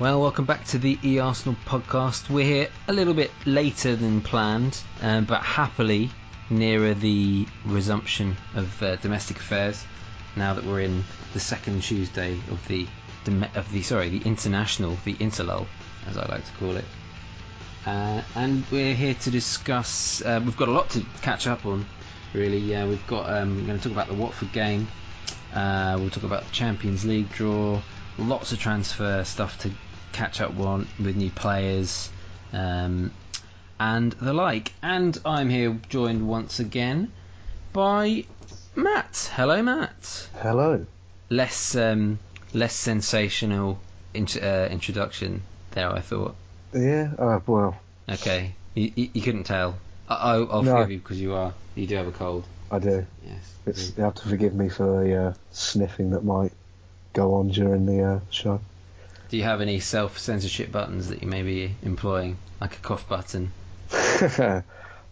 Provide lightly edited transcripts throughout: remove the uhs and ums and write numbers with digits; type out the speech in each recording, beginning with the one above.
Well, welcome back to the eArsenal podcast. We're here a little bit later than planned, but happily nearer the resumption of domestic affairs. Now that we're in the second Tuesday of the international, the interlull, as I like to call it. And we're here to discuss. We've got a lot to catch up on, really. We've got. We're going to talk about the Watford game. We'll talk about the Champions League draw. Lots of transfer stuff to catch up on with new players and the like. And I'm here joined once again by Matt. Hello, Matt. Hello. Less sensational introduction there, I thought. Yeah. Well. Okay. You couldn't tell. I'll forgive you because you do have a cold. I do. Yes. You have to forgive me for the sniffing that might go on during the show. Do you have any self-censorship buttons that you may be employing, like a cough button? I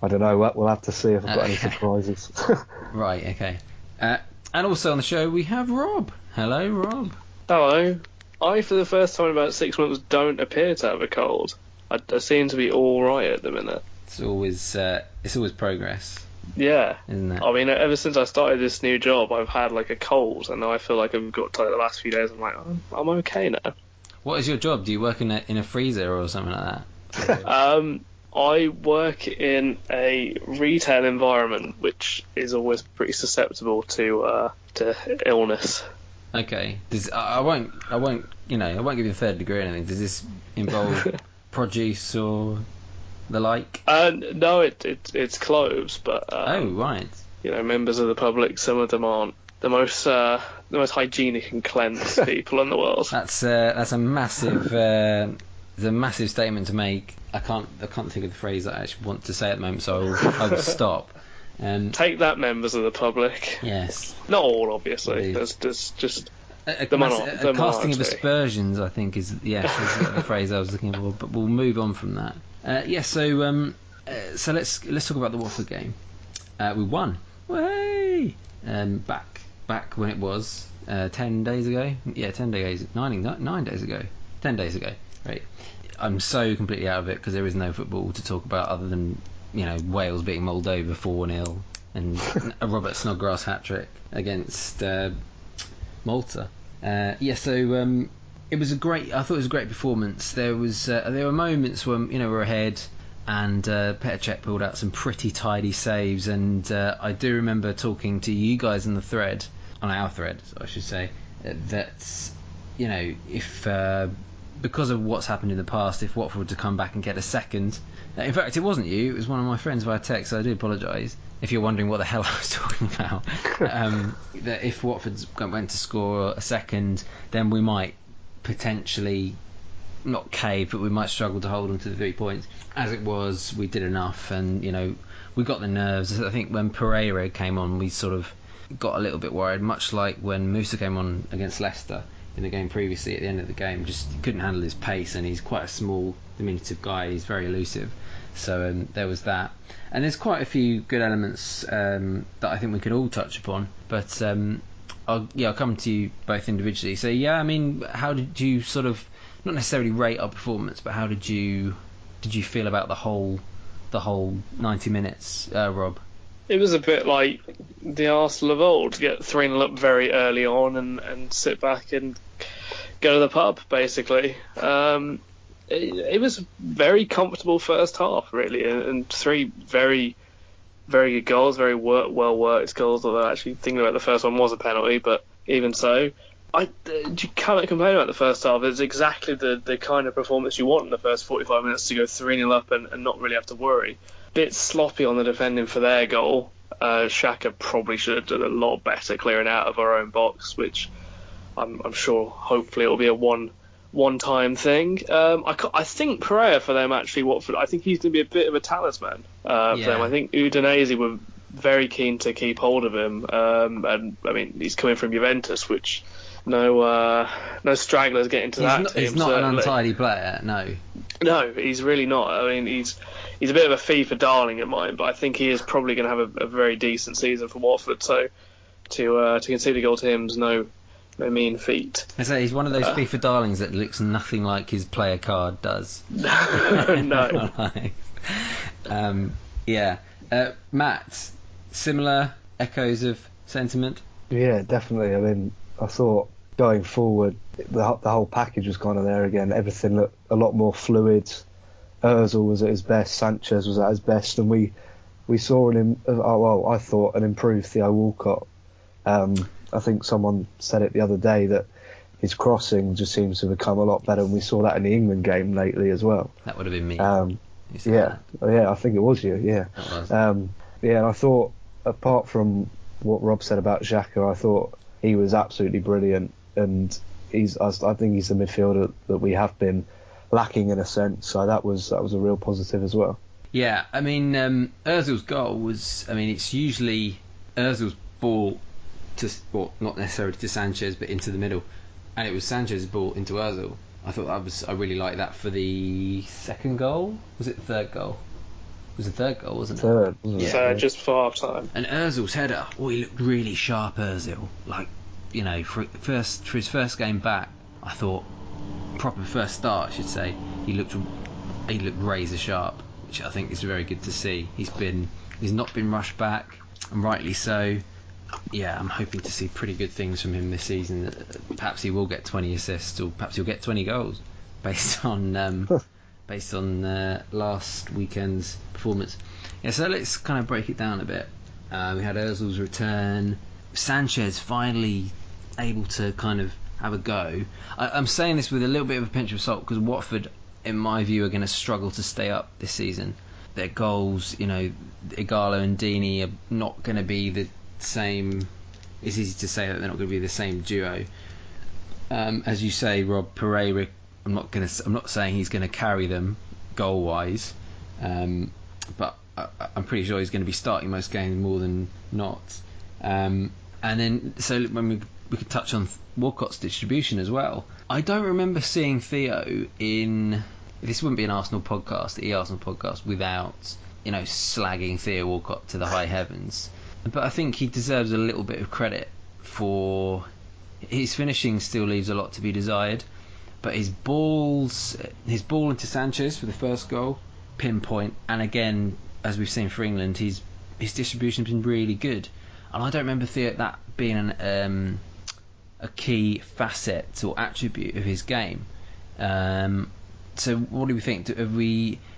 don't know. We'll have to see if I've got any surprises. Right. Okay. And also on the show we have Rob. Hello, Rob. Hello. I, for the first time in about 6 months, don't appear to have a cold. I seem to be all right at the minute. It's always progress. Yeah. Isn't it? I mean, ever since I started this new job, I've had like a cold, and now I feel like I've got to the last few days. I'm like, I'm okay now. What is your job? Do you work in a freezer or something like that? I work in a retail environment, which is always pretty susceptible to illness. Okay. I won't give you a third degree or anything. Does this involve produce or the like? No, it's clothes, but oh, right. Members of the public, some of them aren't the most hygienic and cleansed people in the world. That's a massive statement to make. I can't think of the phrase that I actually want to say at the moment, so I will stop. Take that, members of the public. Yes. Not all, obviously. There's just the casting of aspersions, I think, is the phrase I was looking for. But we'll move on from that. So let's talk about the Watford game. We won. Way. Back when it was 10 days ago. Yeah, 10 days. 9 days ago. 10 days ago. Right. I'm so completely out of it because there is no football to talk about other than Wales beating Moldova 4-0 and a Robert Snodgrass hat-trick against Malta. It was I thought it was a great performance. There were moments when we're ahead and Petr Cech pulled out some pretty tidy saves, and I do remember talking to you guys on our thread, I should say, that if because of what's happened in the past, if Watford were to come back and get a second, in fact it wasn't you, it was one of my friends via text, so I do apologise if you're wondering what the hell I was talking about. That if Watford went to score a second, then we might potentially not cave, but we might struggle to hold on to the 3 points. As it was, we did enough, and we got the nerves. I think when Pereira came on, we sort of got a little bit worried, much like when Musa came on against Leicester in the game previously. At the end of the game, just couldn't handle his pace, and he's quite a small, diminutive guy. He's very elusive, so there was that. And there's quite a few good elements that I think we could all touch upon, but I'll come to you both individually. So how did you sort of, not necessarily rate our performance, but how did you feel about the whole 90 minutes, Rob? It was a bit like the Arsenal of old, get 3-0 up very early on and sit back and go to the pub, basically. It was a very comfortable first half, really, and three very, very good goals, very well worked goals, although actually thinking about the first one was a penalty, but even so, you cannot complain about the first half. It's exactly the kind of performance you want in the first 45 minutes, to go 3-0 up and not really have to worry. Bit sloppy on the defending for their goal. Xhaka probably should have done a lot better clearing out of our own box, which I'm sure hopefully it'll be a one-time thing. I think Pereira for them, actually, Watford, I think he's going to be a bit of a talisman for them. I think Udinese were very keen to keep hold of him, and I mean he's coming from Juventus, which no stragglers get into that team. He's not certainly an untidy player, no. No, he's really not. I mean, he's a bit of a FIFA darling of mine, but I think he is probably going to have a very decent season for Watford. So to concede a goal to him is no no mean feat. I say he's one of those FIFA darlings that looks nothing like his player card does. No. Yeah. Matt, similar echoes of sentiment? Yeah, definitely. I mean, I thought going forward, the whole package was kind of there again. Everything looked a lot more fluid. Ozil was at his best, Sanchez was at his best, and we saw I thought an improved Theo Walcott. I think someone said it the other day that his crossing just seems to have become a lot better, and we saw that in the England game lately as well. That would have been me. Yeah, I think it was you. Yeah, that was. And I thought, apart from what Rob said about Xhaka, I thought he was absolutely brilliant, and I think he's the midfielder that we have been lacking in a sense. So that was a real positive as well. Yeah, I mean, Ozil's goal was, I mean, it's usually Ozil's ball not necessarily to Sanchez, but into the middle, and it was Sanchez's ball into Ozil. I really liked that for the second goal. Was it the third goal? It was the third goal, wasn't it? Third, wasn't it? Third, just before half time. And Ozil's header, he looked really sharp, Ozil. Like, for his first game back, I thought, proper first start, I should say, he looked razor sharp, which I think is very good to see. He's not been rushed back, and rightly so. Yeah, I'm hoping to see pretty good things from him this season. Perhaps he will get 20 assists, or perhaps he'll get 20 goals, based on last weekend's performance. Yeah, so let's kind of break it down a bit. We had Ozil's return. Sanchez finally able to kind of have a go. I'm saying this with a little bit of a pinch of salt because Watford, in my view, are going to struggle to stay up this season. Their goals, Igalo and Deeney are not going to be the same. It's easy to say that they're not going to be the same duo. As you say, Rob, Pereira, I'm not saying he's going to carry them goal wise, but I'm pretty sure he's going to be starting most games more than not. And then, so when we could touch on Walcott's distribution as well. I don't remember seeing Theo in. This wouldn't be an Arsenal podcast, the Arsenal podcast, without slagging Theo Walcott to the high heavens. But I think he deserves a little bit of credit for his finishing. Still leaves a lot to be desired, but his ball into Sanchez for the first goal, pinpoint, and again, as we've seen for England, his distribution's been really good, and I don't remember that being a key facet or attribute of his game. So what do we think?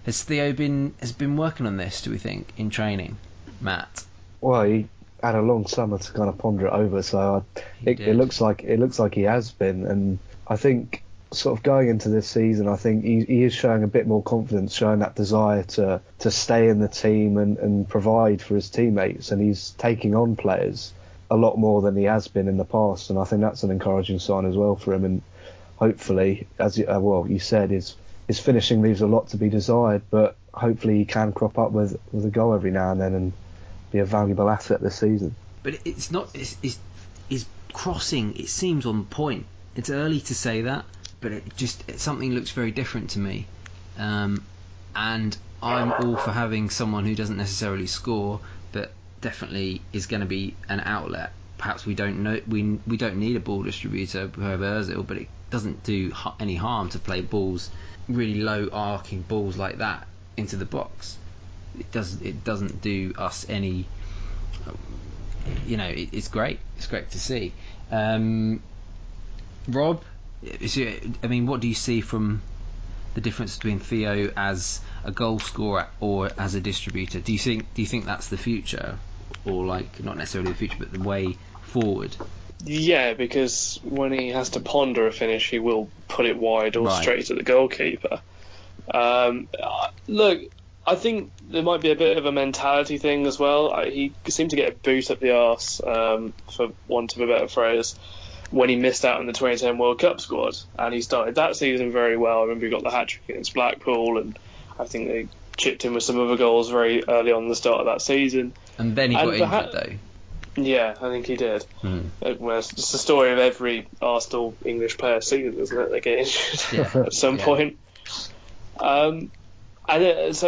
Has Theo been working on this? Do we think in training, Matt? Well, he had a long summer to kind of ponder it over, so it looks like he has been, and I think sort of going into this season, I think he is showing a bit more confidence, showing that desire to stay in the team and provide for his teammates, and he's taking on players a lot more than he has been in the past, and I think that's an encouraging sign as well for him, and hopefully, as you said, his finishing leaves a lot to be desired, but hopefully he can crop up with a goal every now and then and be a valuable asset this season. But it's not. His crossing, it seems on point. It's early to say that, but something looks very different to me. And I'm all for having someone who doesn't necessarily score, but definitely is going to be an outlet. Perhaps we don't need a ball distributor, whoever Ozil, but it doesn't do any harm to play balls, really low arcing balls like that into the box. It doesn't do us any. It's great. It's great to see. Rob, what do you see from the difference between Theo as a goal scorer or as a distributor? Do you think that's the future, or not necessarily the future, but the way forward? Yeah, because when he has to ponder a finish, he will put it wide or straight at the goalkeeper. Look, I think there might be a bit of a mentality thing as well. He seemed to get a boot up the arse, for want of a better phrase, when he missed out on the 2010 World Cup squad. And he started that season very well. I remember he got the hat-trick against Blackpool, and I think they chipped in with some other goals very early on the start of that season. And then he got injured, though. Yeah, I think he did. Well, it's the story of every Arsenal English player season, isn't it? They get injured at some point. So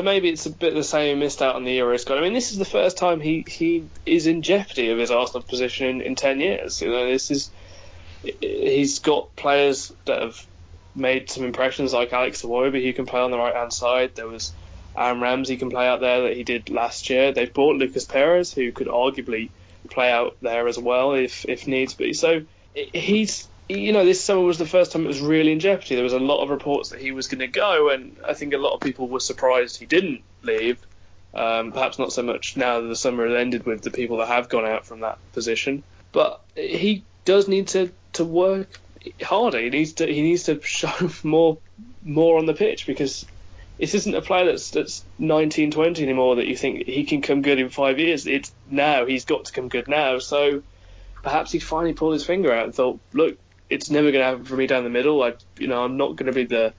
maybe it's a bit the same. He missed out on the Euro squad. I mean, this is the first time he is in jeopardy of his Arsenal position in 10 years. This is he's got players that have made some impressions, like Alex Iwobi, who can play on the right hand side. There was Aaron Ramsey can play out there that he did last year. They've bought Lucas Perez, who could arguably play out there as well if needs be. So he's, this summer was the first time it was really in jeopardy. There was a lot of reports that he was going to go, and I think a lot of people were surprised he didn't leave. Perhaps not so much now that the summer has ended with the people that have gone out from that position. But he does need to work harder. He needs to show more on the pitch, because this isn't a player that's 19, 20 anymore that you think he can come good in 5 years. It's now. He's got to come good now. So perhaps he finally pulled his finger out and thought, look, it's never going to happen for me down the middle. I'm not going to be the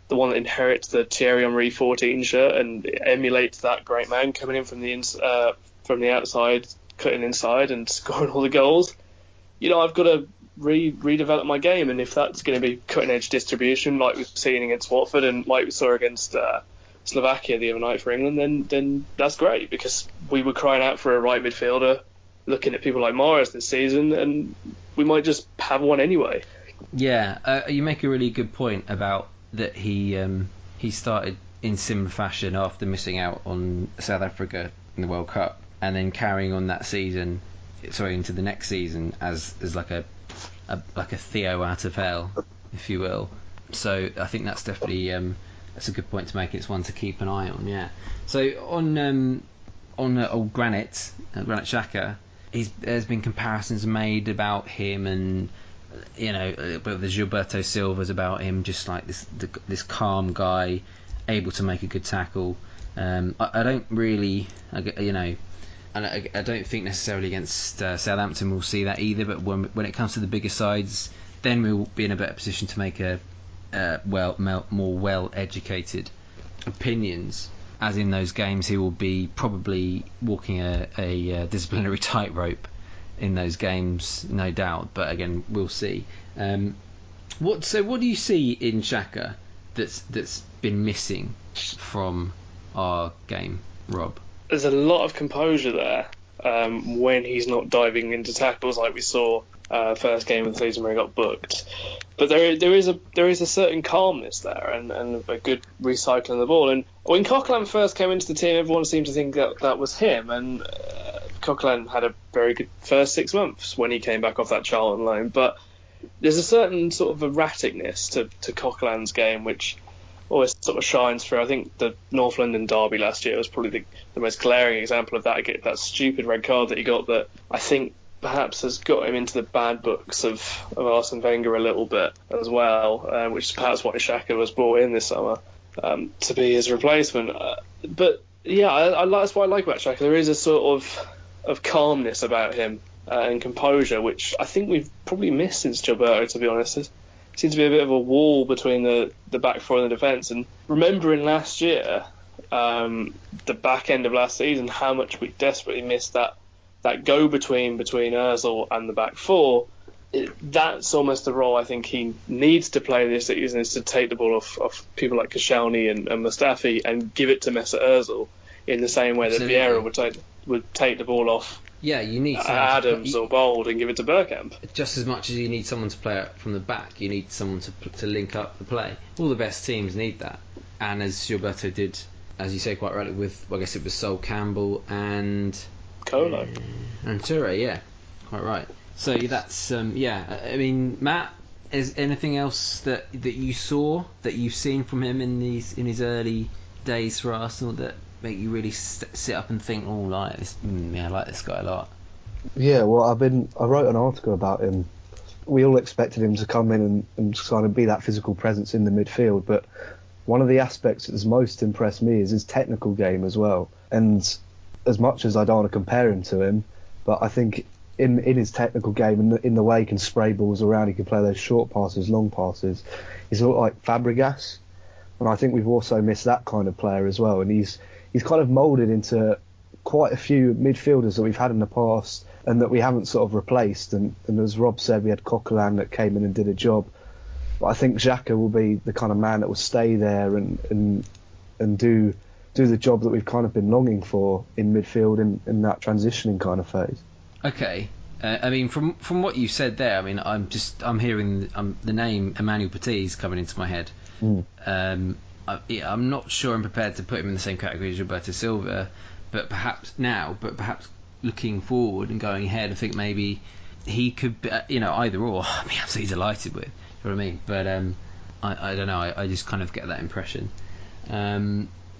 one that inherits the Thierry Henry 14 shirt and emulates that great man coming in from the outside, cutting inside and scoring all the goals. I've got to redevelop my game, and if that's going to be cutting edge distribution like we've seen against Watford and like we saw against Slovakia the other night for England, then that's great, because we were crying out for a right midfielder, looking at people like Mahrez this season, and we might just have one anyway. Yeah, you make a really good point about that he started in similar fashion after missing out on South Africa in the World Cup, and then carrying on that season, into the next season as like a Theo out of hell, if you will. So I think that's definitely that's a good point to make. It's one to keep an eye on. Yeah. So on old Granit Xhaka, there's been comparisons made about him, and but the Gilberto Silva's about him, just like this calm guy, able to make a good tackle. I don't really, and I don't think necessarily against Southampton we'll see that either. But when it comes to the bigger sides, then we'll be in a better position to make more well-educated opinions. As in those games, he will be probably walking a disciplinary tightrope in those games, no doubt. But again, we'll see. What do you see in Xhaka that's been missing from our game, Rob? There's a lot of composure there when he's not diving into tackles like we saw first game of the season where he got booked. But there is a certain calmness there and a good recycling of the ball. And when Coquelin first came into the team, everyone seemed to think that was him. And Coquelin had a very good first 6 months when he came back off that Charlton loan. But there's a certain sort of erraticness to Coquelin's game, which always sort of shines through. I think the North London derby last year was probably the most glaring example of that. That stupid red card that he got, that I think perhaps has got him into the bad books of Arsene Wenger a little bit as well, which is perhaps why Xhaka was brought in this summer to be his replacement. But yeah, that's what I like about Xhaka. There is a sort of calmness about him and composure, which I think we've probably missed since Gilberto, to be honest. There seems to be a bit of a wall between the back four and the defence. And remembering last year, the back end of last season, how much we desperately missed that go-between between Ozil and the back four, that's almost the role I think he needs to play this season, is to take the ball off people like Koscielny and Mustafi and give it to Mesut Ozil in the same way that Vieira would take the ball off you need Adams or Bold and give it to Bergkamp. Just as much as you need someone to play it from the back, you need someone to link up the play. All the best teams need that. And as Gilberto did, as you say quite rightly, with, I guess it was Sol Campbell and Colo. And Toure, yeah, quite right. So that's I mean, Matt, is anything else that you saw, that you've seen from him in his early days for Arsenal that make you really sit up and think, oh, like this, I like this guy a lot? Yeah, well, I wrote an article about him. We all expected him to come in and kind of be that physical presence in the midfield, but one of the aspects that's most impressed me is his technical game as well. And as much as I don't want to compare him to him, but I think in his technical game, in the way he can spray balls around, he can play those short passes, long passes, he's a lot like Fabregas. And I think we've also missed that kind of player as well. And he's kind of moulded into quite a few midfielders that we've had in the past and that we haven't sort of replaced. And as Rob said, we had Coquelin that came in and did a job. But I think Xhaka will be the kind of man that will stay there and do the job that we've kind of been longing for in midfield in that transitioning kind of phase. Okay, I mean, from what you said there, I mean, I'm hearing the name Emmanuel Petit coming into my head. I'm not sure I'm prepared to put him in the same category as Roberto Silva, but perhaps looking forward and going ahead, I think maybe he could be, either or. I'd be absolutely delighted with. You know what I mean? But I don't know. I just kind of get that impression.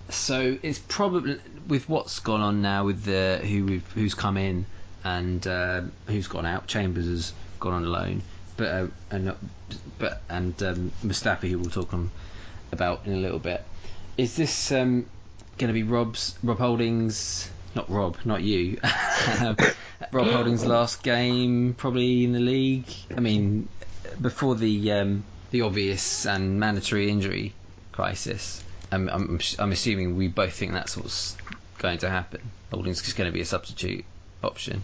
So it's probably with what's gone on now with who's come in and who's gone out. Chambers has gone on loan, but Mustafi, who we'll talk about in a little bit. Is this going to be Rob Holdings? Not Rob, not you. Rob Holdings' last game probably in the league. I mean, before the obvious and mandatory injury crisis. I'm assuming we both think that's what's going to happen. Holdings is going to be a substitute option.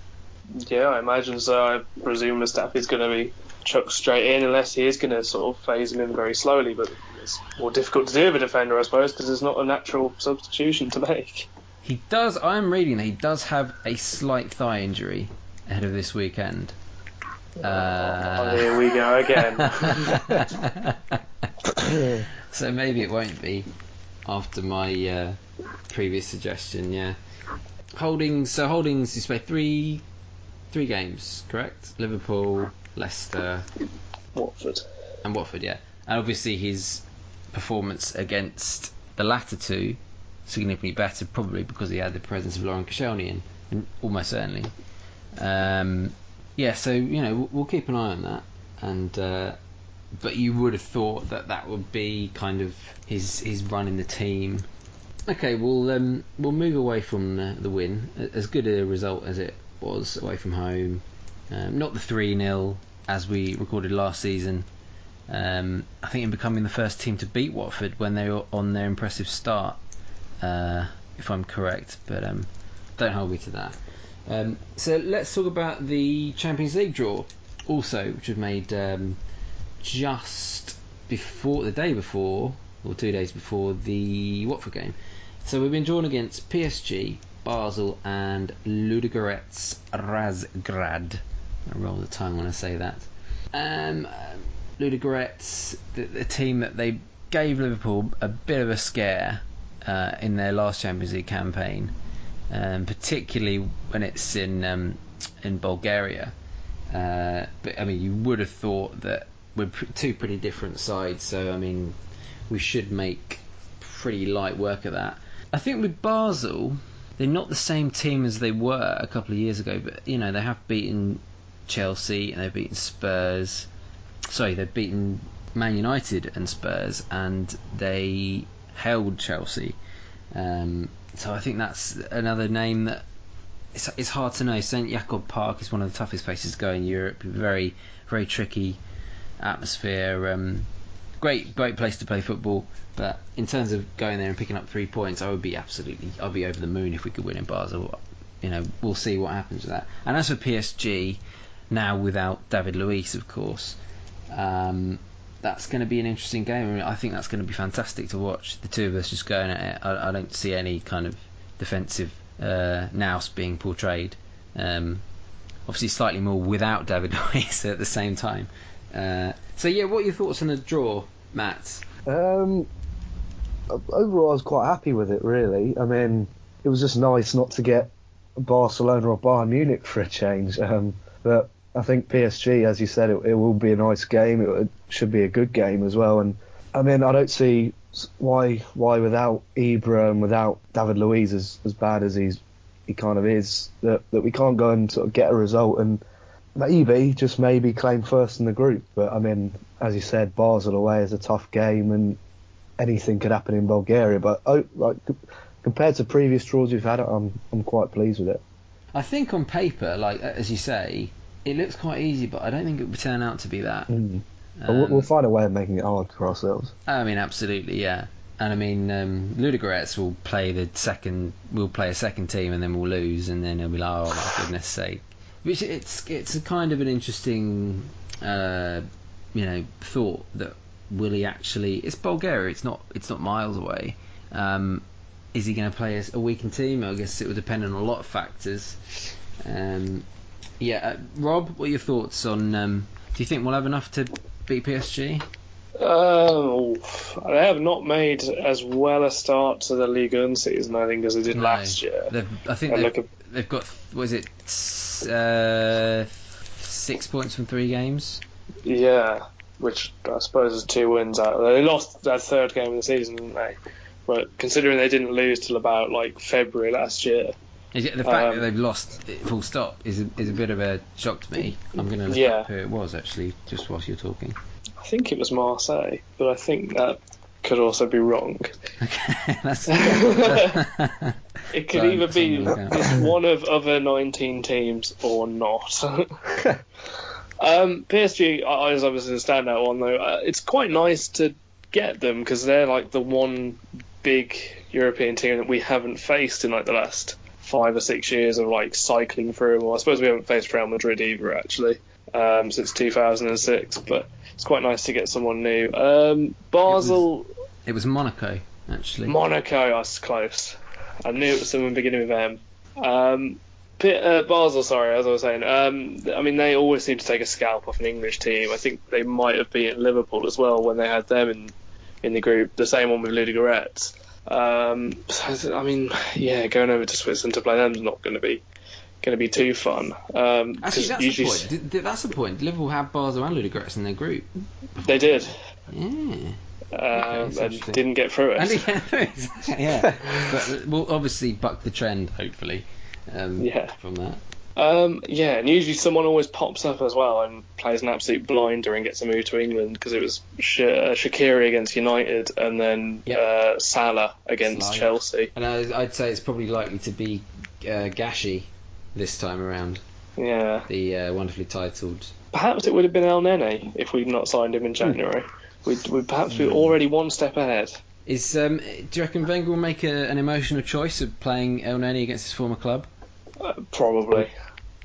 Yeah, I imagine so. I presume Mustafi's going to be chucked straight in unless he is going to sort of phase him in very slowly, but it's more difficult to do with a defender, I suppose, because there's not a natural substitution to make. He does. I'm reading that he does have a slight thigh injury ahead of this weekend. Here we go again. So maybe it won't be after my previous suggestion. Yeah. Holdings he's played three games, correct? Liverpool, Leicester, Watford, yeah. And obviously his performance against the latter two significantly better, probably because he had the presence of Lauren Koscielny in, almost certainly. Yeah, so we'll keep an eye on that, and but you would have thought that would be kind of his running the team. Okay, we'll move away from the win. As good a result as it was away from home, not the 3-0 as we recorded last season. I think in becoming the first team to beat Watford when they were on their impressive start, if I'm correct, but don't hold me to that. So let's talk about the Champions League draw also, which was made just before the day before, or 2 days before the Watford game. So we've been drawn against PSG, Basel and Ludogorets Razgrad. I roll the tongue when I say that. Ludogorets, the team that they gave Liverpool a bit of a scare in their last Champions League campaign, particularly when it's in Bulgaria. But I mean, you would have thought that we're two pretty different sides, so I mean, we should make pretty light work of that. I think with Basel, they're not the same team as they were a couple of years ago, but they have beaten Chelsea and they've beaten Spurs. Sorry, they've beaten Man United and Spurs, and they held Chelsea. So I think that's another name that it's hard to know. St Jakob Park is one of the toughest places to go in Europe. Very, very tricky atmosphere. Great place to play football. But in terms of going there and picking up 3 points, I'd be over the moon if we could win in Basel. We'll see what happens with that. And as for PSG, now without David Luiz, of course, that's going to be an interesting game. I mean, I think that's going to be fantastic to watch. The two of us just going at it. I don't see any kind of defensive nous being portrayed. Obviously, slightly more without David Luiz at the same time. So yeah, what are your thoughts on the draw, Matt? Overall, I was quite happy with it, really. I mean, it was just nice not to get Barcelona or Bayern Munich for a change. But I think PSG, as you said, it will be a nice game. It should be a good game as well. And I mean, I don't see why without Ibra and without David Luiz as bad as he kind of is, that we can't go and sort of get a result and maybe claim first in the group. But I mean, as you said, Basel away is a tough game and anything could happen in Bulgaria. But compared to previous draws we've had, I'm quite pleased with it. I think on paper, as you say, it looks quite easy, but I don't think it would turn out to be that. We'll find a way of making it hard for ourselves. I mean, absolutely, yeah. And I mean, Ludogorets will play a second team, and then we'll lose, and then it'll be like, oh my goodness sake. Which it's a kind of an interesting, thought that will he actually? It's Bulgaria. It's not miles away. Is he going to play a weakened team? I guess it would depend on a lot of factors. Yeah, Rob, what are your thoughts on? Do you think we'll have enough to beat PSG? They have not made as well a start to the Ligue 1 season, I think, as they did last year. They've got, what is it, 6 points from 3 games? Yeah, which I suppose is 2 wins out. They lost their 3rd game of the season, didn't they? But considering they didn't lose till about February last year. The fact that they've lost full stop is a bit of a shock to me. I'm going to look up who it was, actually, just whilst you're talking. I think it was Marseille, but I think that could also be wrong. Okay, it could either be one of other 19 teams or not. PSG is obviously the standout one, though. It's quite nice to get them because they're the one big European team that we haven't faced in the last 5 or 6 years of cycling through. Well, I suppose we haven't faced Real Madrid either, actually, since 2006, but it's quite nice to get someone new. Basel. It was Monaco, actually. Monaco, that's close. I knew it was someone beginning with M. Basel, sorry, as I was saying. They always seem to take a scalp off an English team. I think they might have beaten Liverpool as well when they had them in the group. The same one with Ludogorets. Going over to Switzerland to play them is not going to be too fun. Actually, the point. That's the point. Liverpool had Basel and Ludogorets in their group. They did. Yeah. And didn't get through it. Yeah. But we'll obviously buck the trend, hopefully, from that. And usually someone always pops up as well and plays an absolute blinder and gets a move to England, because it was Shaqiri against United and then Salah against Chelsea. And I'd say it's probably likely to be Gashi this time around. Yeah. The wonderfully titled. Perhaps it would have been El Nene if we'd not signed him in January. We'd perhaps be already one step ahead. Do you reckon Wenger will make an emotional choice of playing El Nene against his former club? Probably.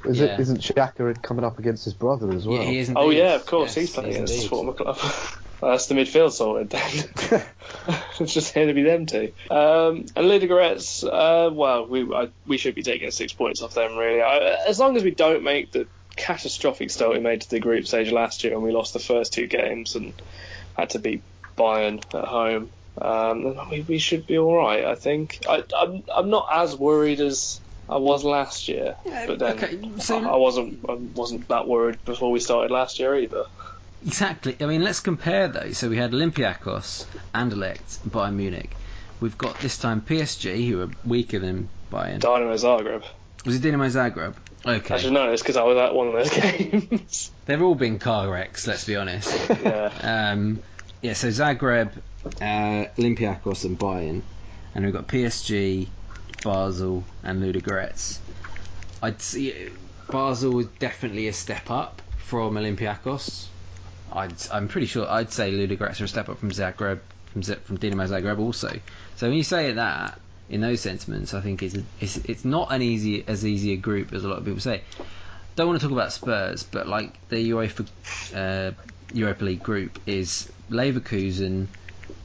Isn't Xhaka coming up against his brother as well? Yeah, he is indeed. Oh yeah, of course, he's playing against his former club. That's the midfield sorted then. It's just going to be them two. And Ludogorets, we should be taking 6 points off them, really. As long as we don't make the catastrophic start we made to the group stage last year and we lost the first 2 games and had to beat Bayern at home, we should be all right, I think. I'm not as worried as I was last year, but then I wasn't that worried before we started last year either. Exactly. Let's compare though. So we had Olympiacos, Anderlecht, Bayern Munich. We've got this time PSG, who are weaker than Bayern. Dynamo Zagreb. Was it Dynamo Zagreb? Okay. I should know this because I was at one of those games. They've all been car wrecks, let's be honest. Yeah. So Zagreb, Olympiacos and Bayern. And we've got PSG, Basel and Ludogorets. I'd see Basel was definitely a step up from Olympiacos. I'm pretty sure I'd say Ludogorets are a step up from Zagreb, from Dinamo Zagreb also. So when you say that in those sentiments, I think it's not as easy a group as a lot of people say. Don't want to talk about Spurs, but the Europa League group is Leverkusen.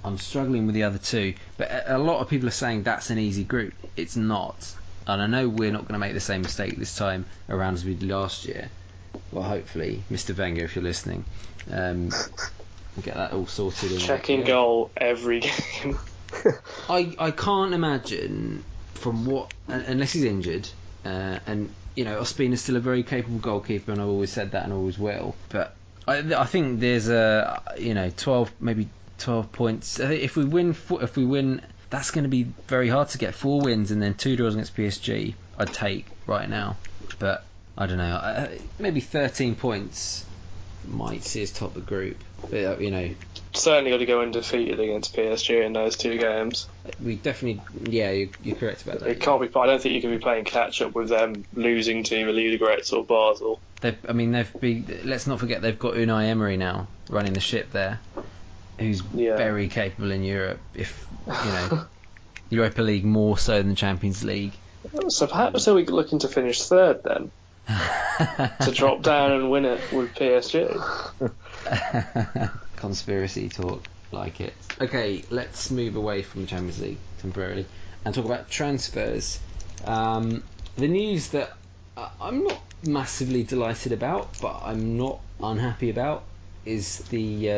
I'm struggling with the other two, but a lot of people are saying that's an easy group. It's not, and I know we're not going to make the same mistake this time around as we did last year. Well, hopefully, Mr. Wenger, if you're listening, we'll get that all sorted. Checking goal every game. I can't imagine from what, unless he's injured, and Ospina's still a very capable goalkeeper, and I've always said that and always will. But I think there's 12 points. If we win, that's going to be very hard to get. 4 wins and then 2 draws against PSG, I'd take right now. But I don't know. Maybe 13 points might see us top the group. But, certainly got to go undefeated against PSG in those 2 games. We definitely, you're correct about that. It can't be. I don't think you can be playing catch up with them losing to either Ludogorets or Basel. Let's not forget they've got Unai Emery now running the ship there, who's very capable in Europe. If Europa League more so than the Champions League. So perhaps are we looking to finish 3rd then? To drop down and win it with PSG. Conspiracy talk, like it. Okay, let's move away from the Champions League temporarily and talk about transfers. The news that I'm not massively delighted about, but I'm not unhappy about, is the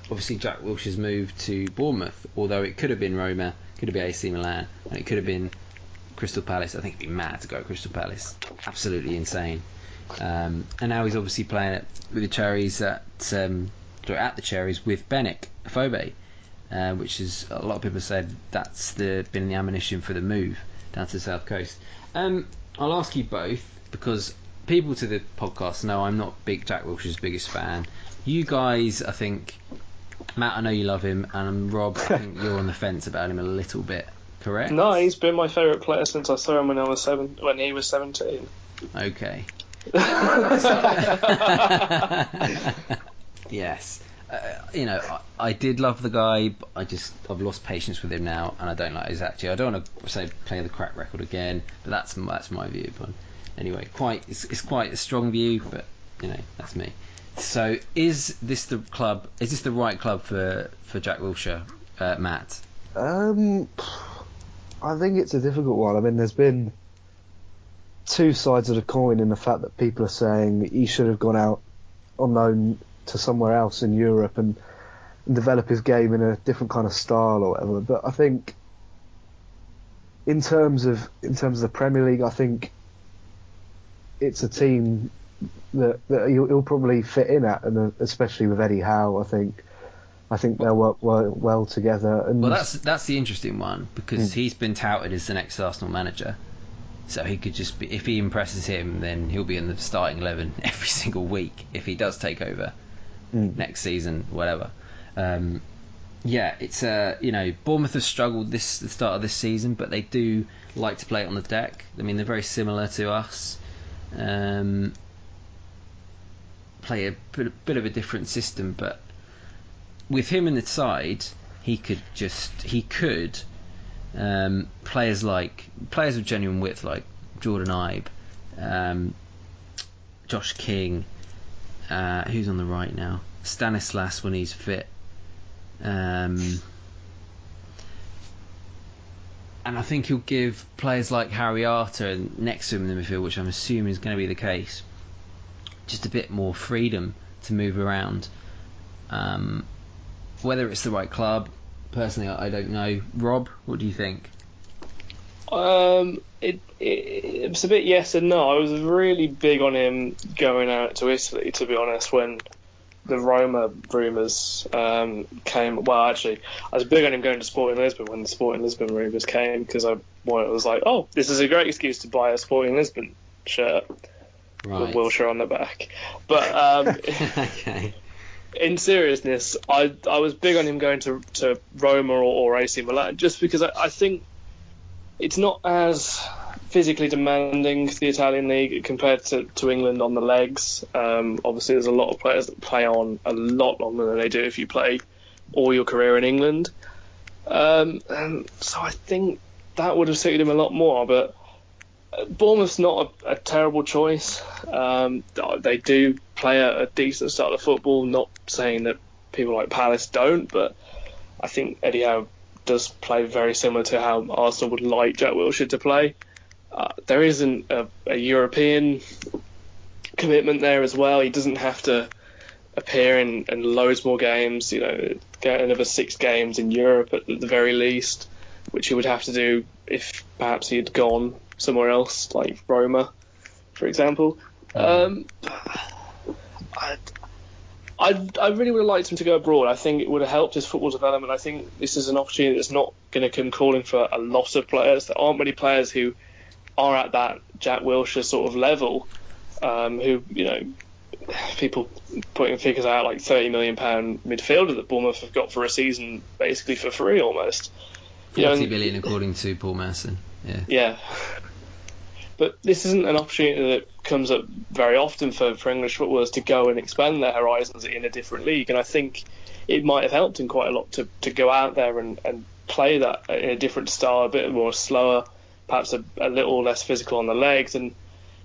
obviously Jack Wilshere's move to Bournemouth. Although it could have been Roma, could have been AC Milan, and it could have been Crystal Palace. I think it'd be mad to go to Crystal Palace. Absolutely insane. And now he's obviously playing with the Cherries at the Cherries with Benik Afobe, which is, a lot of people said that's been the ammunition for the move down to the South Coast. I'll ask you both, because people to the podcast know I'm not big Jack Wilshere's biggest fan. You guys, I think, Matt, I know you love him, and Rob, I think you're on the fence about him a little bit, correct? No, he's been my favourite player since I saw him when he was 17. Okay. Yes. I did love the guy, but I've lost patience with him now, and I don't like his attitude. I don't want to say play the crack record again, but that's my view upon. Anyway, it's quite a strong view, but that's me. So, is this the right club for Jack Wilshere, Matt? I think it's a difficult one. I mean, there's been two sides of the coin in the fact that people are saying he should have gone out on loan to somewhere else in Europe and develop his game in a different kind of style or whatever. But I think in terms of the Premier League, I think it's a team that he'll probably fit in at, and especially with Eddie Howe, I think they'll work well together. And well, that's the interesting one, because he's been touted as the next Arsenal manager. So he could just be, if he impresses him, then he'll be in the starting 11 every single week if he does take over next season, whatever. It's Bournemouth have struggled the start of this season, but they do like to play it on the deck. I mean, they're very similar to us. Play a bit of a different system, but with him in the side, he could players with genuine width like Jordan Ibe, Josh King, who's on the right now, Stanislas when he's fit, and I think he'll give players like Harry Arter next to him in the midfield, which I'm assuming is going to be the case, just a bit more freedom to move around. Whether it's the right club, personally, I don't know. Rob, what do you think? It's a bit yes and no. I was really big on him going out to Italy, to be honest, when the Roma rumours came. Well, actually, I was big on him going to Sporting Lisbon when the Sporting Lisbon rumours came, because I was like, oh, this is a great excuse to buy a Sporting Lisbon shirt with Wilshere on the back. But okay. In seriousness, I was big on him going to Roma or AC Milan, just because I think it's not as physically demanding, the Italian league, compared to England on the legs. Obviously, there's a lot of players that play on a lot longer than they do if you play all your career in England. And so I think that would have suited him a lot more, but Bournemouth's not a terrible choice. They do play a decent style of football, not saying that people like Palace don't, but I think Eddie Howe does play very similar to how Arsenal would like Jack Wilshere to play. There isn't a European commitment there as well. He doesn't have to appear in loads more games, get another 6 games in Europe at the very least, which he would have to do if perhaps he had gone somewhere else, like Roma, for example. I really would have liked him to go abroad. I think it would have helped his football development. I think this is an opportunity that's not going to come calling for a lot of players. There aren't many players who are at that Jack Wilshere sort of level, who, people putting figures out like £30 million midfielder that Bournemouth have got for a season basically for free almost. 40 million according to Paul Merson. Yeah. But this isn't an opportunity that comes up very often for English footballers to go and expand their horizons in a different league, and I think it might have helped him quite a lot to go out there and play that in a different style, a bit more slower, perhaps a little less physical on the legs. And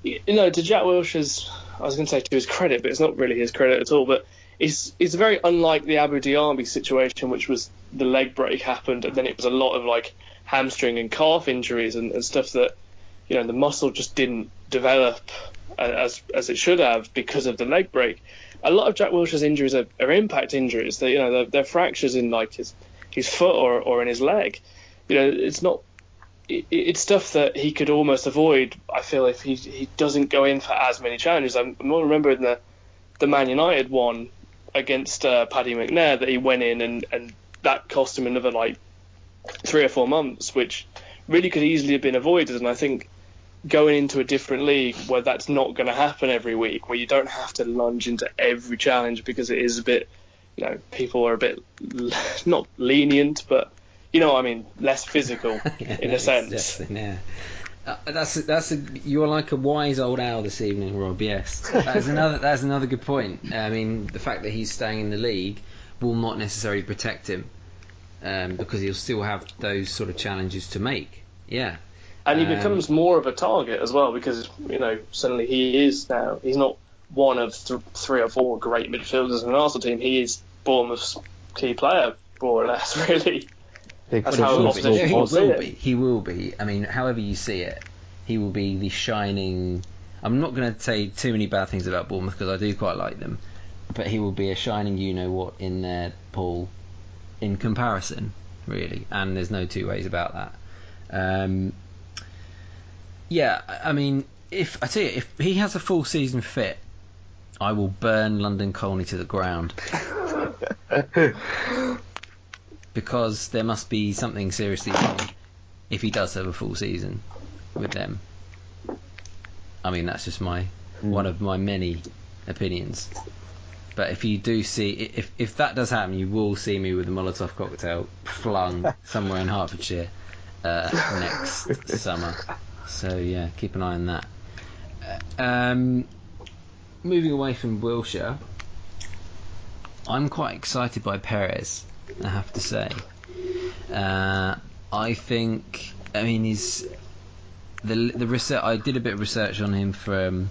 to Jack Wilshere's, I was going to say to his credit, but it's not really his credit at all, but it's very unlike the Abu Diaby situation, which was the leg break happened and then it was a lot of like hamstring and calf injuries and stuff that the muscle just didn't develop as it should have because of the leg break. A lot of Jack Wilshere's injuries are impact injuries. They're fractures in like his foot or in his leg. It's not. It's stuff that he could almost avoid. I feel if he doesn't go in for as many challenges. I'm not remembering the Man United one against Paddy McNair that he went in and that cost him another like 3 or 4 months, which really could easily have been avoided. And I think going into a different league where that's not going to happen every week, where you don't have to lunge into every challenge because it is a bit, people are a bit not lenient, but what I mean, less physical in a sense. Yeah. You're like a wise old owl this evening, Rob. Yes, that's another good point. I mean, the fact that he's staying in the league will not necessarily protect him, because he'll still have those sort of challenges to make. Yeah, and he becomes more of a target as well because suddenly he's not one of 3 or 4 great midfielders in an Arsenal team. He is Bournemouth's key player, more or less, really. That's how he will be. I mean, however you see it, he will be the shining. I'm not going to say too many bad things about Bournemouth because I do quite like them, but he will be a shining you-know-what in their pool in comparison, really. And there's no two ways about that. Yeah, I mean, if he has a full season fit, I will burn London Colney to the ground. Because there must be something seriously wrong if he does have a full season with them. I mean, that's just one of my many opinions. But if you do see, if that does happen, you will see me with a Molotov cocktail flung somewhere in Hertfordshire next summer. So yeah, keep an eye on that. Moving away from Wilshere, I'm quite excited by Perez, I have to say. I think, I mean, he's the research. I did a bit of research on him for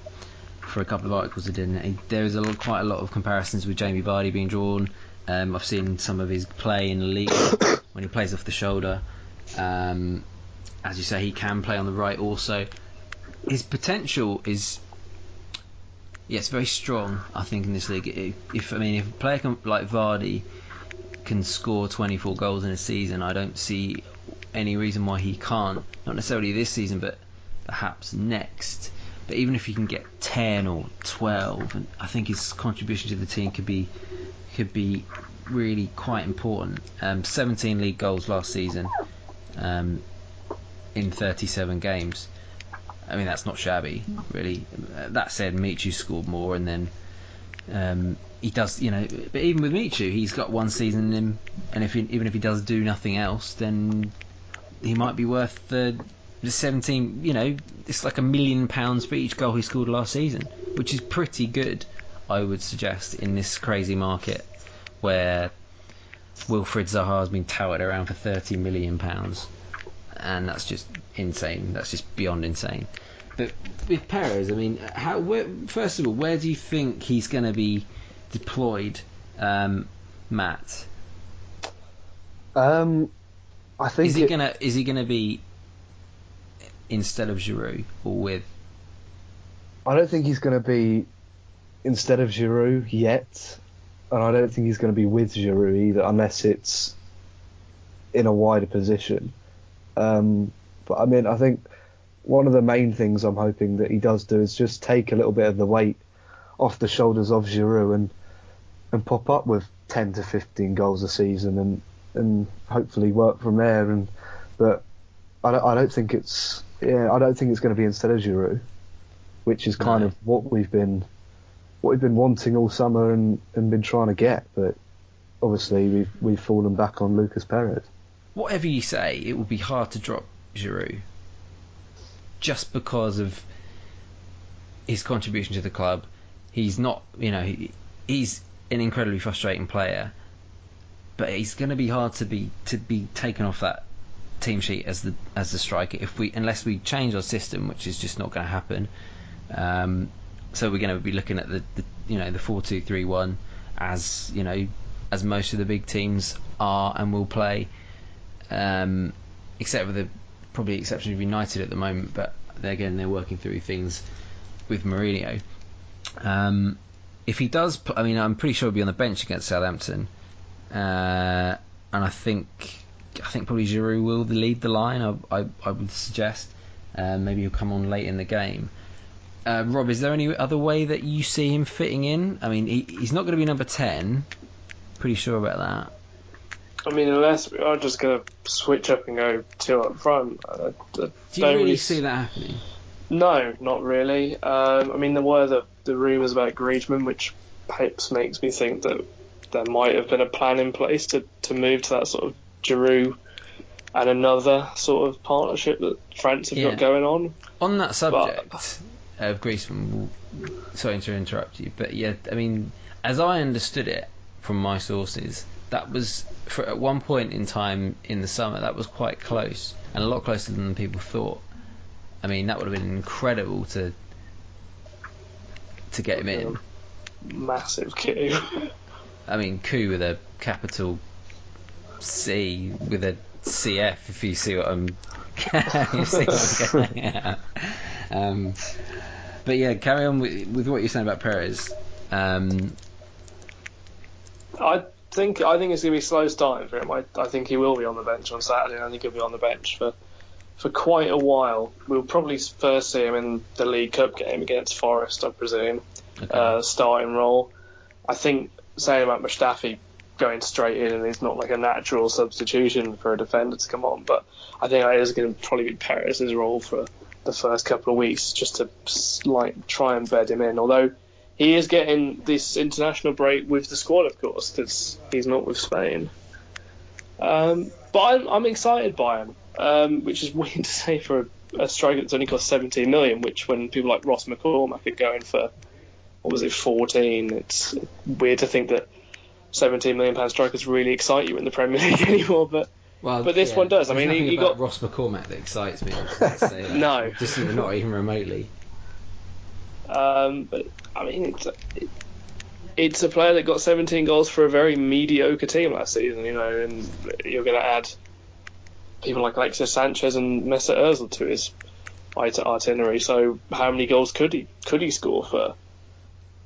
a couple of articles I did. And there's quite a lot of comparisons with Jamie Vardy being drawn. I've seen some of his play in the league when he plays off the shoulder. As you say, he can play on the right also. His potential is, it's very strong, I think, in this league. If a player like Vardy can score 24 goals in a season, I don't see any reason why he can't. Not necessarily this season, but perhaps next. But even if he can get 10 or 12, and I think his contribution to the team could be really quite important. 17 league goals last season in 37 games. I mean, that's not shabby, really. That said, Michu scored more, and then he does, but even with Michu, he's got one season in him, and even if he does do nothing else, then he might be worth the 17. It's like £1 million for each goal he scored last season, which is pretty good, I would suggest, in this crazy market where Wilfried Zaha has been touted around for £30 million, and that's just insane. That's just beyond insane. But with Perez, I mean, first of all, where do you think he's going to be deployed, Matt? I think is he gonna be instead of Giroud or with? I don't think he's going to be instead of Giroud yet, and I don't think he's going to be with Giroud either, unless it's in a wider position. But I mean, I think one of the main things I'm hoping that he does do is just take a little bit of the weight off the shoulders of Giroud and pop up with 10 to 15 goals a season and hopefully work from there. But I don't think it's going to be instead of Giroud, which is kind of what we've been wanting all summer and been trying to get. But obviously we've fallen back on Lucas Perez. Whatever you say, it would be hard to drop Giroud just because of his contribution to the club. He's not, he's an incredibly frustrating player, but he's going to be hard to be taken off that team sheet as the striker unless we change our system, which is just not going to happen. So we're going to be looking at the 4-2-3-1 as as most of the big teams are and will play, except for the probably exception of United at the moment. But they're working through things with Mourinho. If he does, I'm pretty sure he'll be on the bench against Southampton, and I think probably Giroud will lead the line. I would suggest maybe he'll come on late in the game. Rob, is there any other way that you see him fitting in? I mean, he's not going to be number 10. Pretty sure about that. I mean, unless we are just going to switch up and go 2 up front. Do you really see that happening? No, not really. I mean, there were the rumours about Griezmann, which perhaps makes me think that there might have been a plan in place to move to that sort of Giroud and another sort of partnership that France have got going on. On that subject of Griezmann, sorry to interrupt you, but yeah, I mean, as I understood it from my sources, that was at one point in time in the summer, that was quite close, and a lot closer than people thought. I mean, that would have been incredible to get him in. Massive coup. I mean, coup with a capital C with a CF, if you see what I'm getting at. But yeah, carry on with what you're saying about Perez. I think it's going to be slow starting for him. I think he will be on the bench on Saturday, and I think he'll be on the bench for quite a while. We'll probably first see him in the League Cup game against Forest, I presume, starting role. I think saying about Mustafi going straight in and he's not like a natural substitution for a defender to come on, but I think that is going to probably be Perez's role for the first couple of weeks, just to try and bed him in. Although he is getting this international break with the squad, of course, because he's not with Spain. But I'm excited by him. Which is weird to say for a striker that's only cost 17 million, which when people like Ross McCormack are going for, 14, it's weird to think that 17 million pound strikers really excite you in the Premier League anymore, but this one does. I mean, he got Ross McCormack that excites me. Let's say that. No, just not even remotely. But I mean, it's a player that got 17 goals for a very mediocre team last season, and you're going to add people like Alexis Sanchez and Mesut Ozil to his itinerary. So how many goals could he score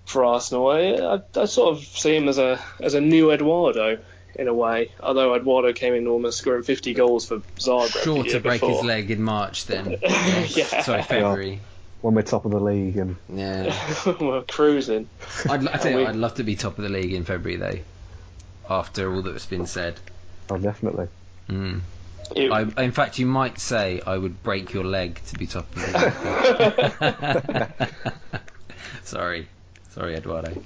for Arsenal? I sort of see him as a new Eduardo in a way. Although Eduardo came in almost scoring 50 goals for Zagreb. Sure to break his leg in March then. Yeah. Sorry, February. When we're top of the league and we're cruising. I'd love to be top of the league in February though. After all that's been said. Oh, definitely. In fact, you might say I would break your leg to be top of the league. Sorry, Eduardo.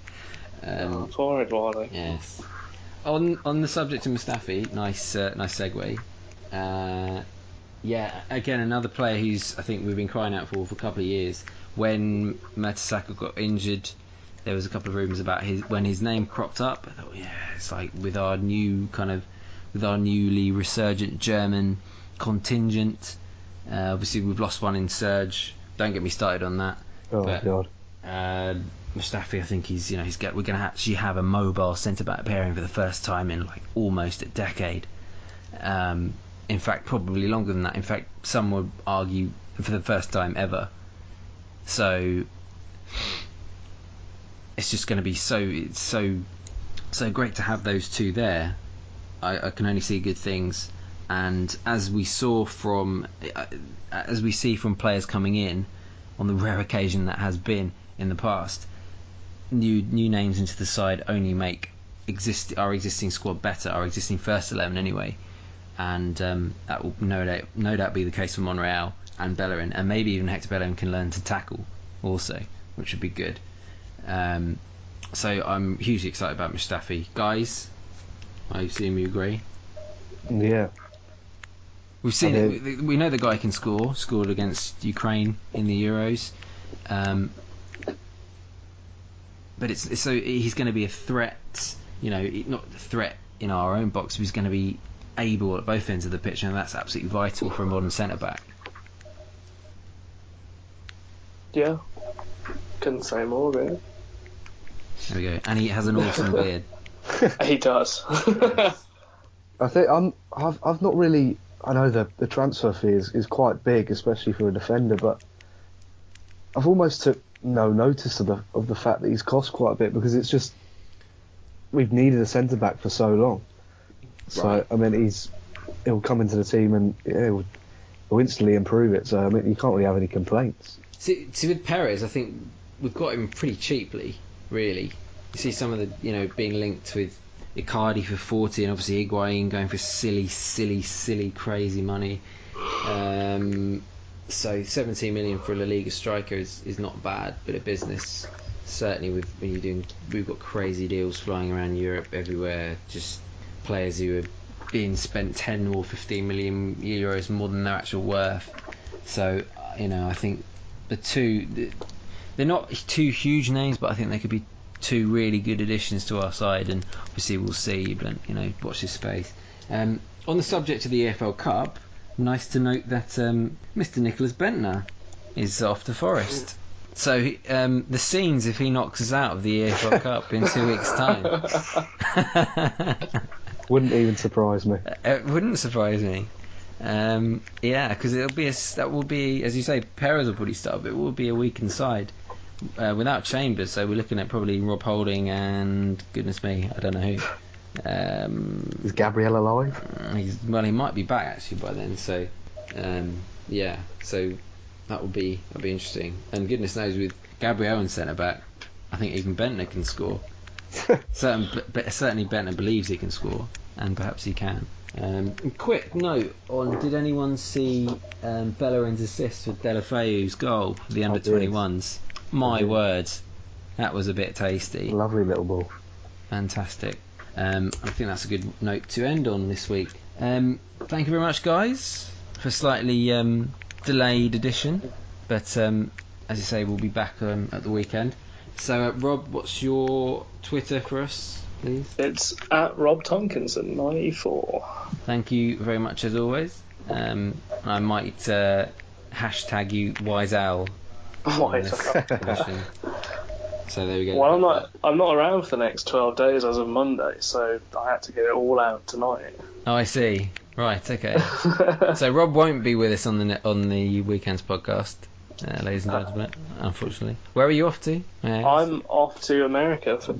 Poor Eduardo. Yes. On the subject of Mustafi, nice segue. Again, another player who's I think we've been crying out for a couple of years. When Mertesacker got injured, there was a couple of rumours about when his name cropped up. I thought, it's like with our newly resurgent German contingent. Obviously, we've lost one in Serge. Don't get me started on that. Oh, God. Mustafi, I think we're going to actually have a mobile centre-back pairing for the first time in like almost a decade. In fact, probably longer than that. In fact, some would argue for the first time ever. So it's just going to be so great to have those two there. I can only see good things, and as we see from players coming in, on the rare occasion that has been in the past, new names into the side only make our existing squad better, our existing first 11 anyway, and that will no doubt be the case for Monreal and Bellerin, and maybe even Hector Bellerin can learn to tackle also, which would be good. So I'm hugely excited about Mustafi, guys. I assume you agree. Yeah. We've seen it. We know the guy can score. Scored against Ukraine in the Euros. But he's going to be a threat. Not a threat in our own box. But he's going to be able at both ends of the pitch, and that's absolutely vital for a modern centre back. Yeah. Couldn't say more, really. There we go. And he has an awesome beard. He does. I think I've not really. I know the transfer fee is quite big, especially for a defender, but I've almost took no notice of the fact that he's cost quite a bit, because it's just we've needed a centre back for so long. So Right. I mean, he'll come into the team and he'll instantly improve it. So I mean, you can't really have any complaints. See, with Perez, I think we've got him pretty cheaply, really. You see some of the, being linked with Icardi for 40, and obviously Higuain going for silly, crazy money. So 17 million for a La Liga striker is not a bad bit of business. Certainly we've got crazy deals flying around Europe everywhere, just players who are being spent 10 or 15 million euros more than their actual worth. So, I think they're not two huge names, but I think they could be two really good additions to our side, and obviously we'll see, but watch this space. On the subject of the EFL Cup, nice to note that Mr. Nicholas Bentner is off to Forest. So the scenes if he knocks us out of the EFL Cup in 2 weeks' time. Wouldn't even surprise me. It wouldn't surprise me. Because that will be, as you say, Perez will probably start, but it will be a weakened side without Chambers. So we're looking at probably Rob Holding and goodness me, I don't know who. Is Gabriel alive? He might be back actually by then. So so that'll be interesting. And goodness knows, with Gabriel in centre back, I think even Bentner can score. Certainly Bentner believes he can score, and perhaps he can. Quick note on: did anyone see Bellerin's assist with Deulofeu's goal for the under-21s? My words, that was a bit tasty. Lovely little ball. Fantastic. I think that's a good note to end on this week. Thank you very much, guys, for a slightly delayed edition, but as you say, we'll be back at the weekend. So, Rob, what's your Twitter for us, please? It's at Rob Tomkinson 94. Thank you very much as always. I might hashtag you Wise Owl. So there we go. Well, I'm not around for the next 12 days as of Monday, so I had to get it all out tonight. Oh, I see. Right, okay. So Rob won't be with us on the weekend's podcast, ladies and gentlemen, unfortunately. Where are you off to? I'm off to America for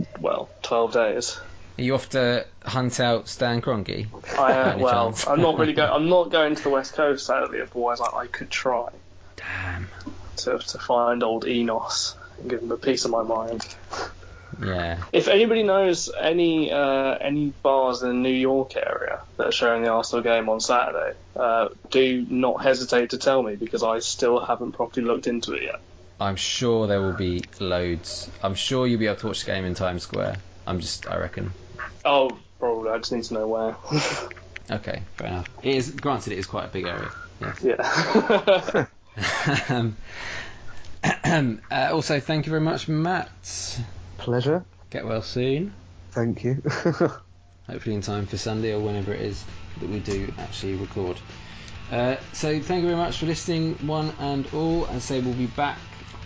12 days. Are you off to hunt out Stan Kroenke? I'm not really going. I'm not going to the West Coast, sadly. Otherwise, I could try. Damn. To find old Enos and give him a piece of my mind. Yeah. If anybody knows any bars in the New York area that are showing the Arsenal game on Saturday, do not hesitate to tell me, because I still haven't properly looked into it yet. I'm sure there will be loads. I'm sure you'll be able to watch the game in Times Square. I reckon. Oh, probably. I just need to know where. Okay, fair enough. It is quite a big area. Yes. Yeah. Also, thank you very much, Matt. Pleasure. Get well soon. Thank you. Hopefully in time for Sunday or whenever it is that we do actually record. So thank you very much for listening, one and all. As I say, we'll be back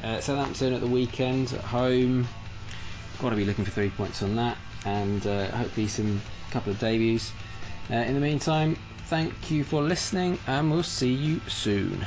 at Southampton at the weekend at home. Got to be looking for 3 points on that, and hopefully a couple of debuts. In the meantime, thank you for listening, and we'll see you soon.